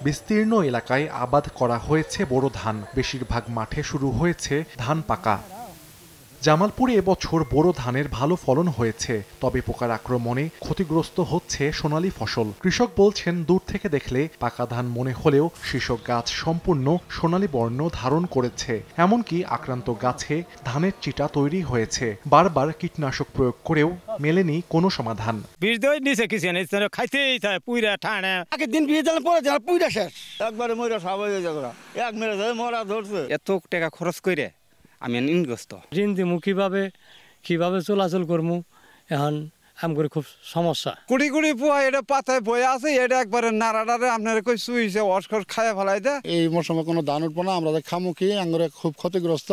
বিস্তীর্ণ এলাকায় আবাদ করা হয়েছে বোরো ধান, বেশিরভাগ মাঠে শুরু হয়েছে ধান পাকা। জামালপুরে এবছর বোরো ধানের ভালো ফলন হয়েছে, তবে পোকার আক্রমণে ক্ষতিগ্রস্ত হচ্ছে সোনালী ফসল। কৃষক বলছেন, দূর থেকে দেখলে পাকা ধান মনে হলেও শীর্ষক গাছ সম্পূর্ণ সোনালী বর্ণ ধারণ করেছে। এমনকি আক্রান্ত গাছে ধানের চিটা তৈরি হয়েছে। বারবার কীটনাশক প্রয়োগ করেও মেলেনি কোনো সমাধান। এত টাকা খরচ করে আমি ঋণগ্রস্ত। ঋণ দিমু কিভাবে চলাচল করবো, এখন আমগরে খুব সমস্যা। কুড়ি কুড়ি পোয়া এটা পাতায় বয়ে আছে, এটা একবারে নাড়াড়ারে আপনার কই সুইছে অস্কর খায় ফেলাই দেয়। এই মৌসুমে কোনো ধান উঠবো না, আমরা খামুখী আঙ্গুরে খুব ক্ষতিগ্রস্ত,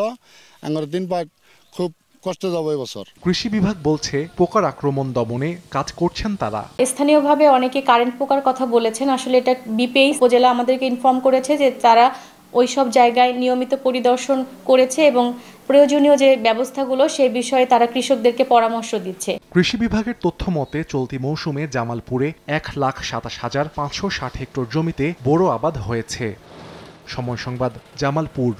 আঙ্গুরের দিন পাট খুব কষ্ট যাবো এবছর। কৃষি বিভাগ বলছে, পোকার আক্রমণ দমনে কাজ করছেন তারা। স্থানীয়ভাবে অনেকে কারেন্ট পোকার কথা বলেছেন। আসলে এটা বিপিএইচ উপজেলা আমাদেরকে ইনফর্ম করেছে যে তারা ওই সব জায়গায় নিয়মিত পরিদর্শন করেছে এবং প্রয়োজনীয় যে ব্যবস্থাগুলো সে বিষয়ে তারা কৃষকদেরকে পরামর্শ দিচ্ছে। কৃষি বিভাগের তথ্য মতে চলতি মৌসুমে জামালপুরে 1,27,560 হেক্টর জমিতে বোরো আবাদ হয়েছে। সময় সংবাদ, জামালপুর।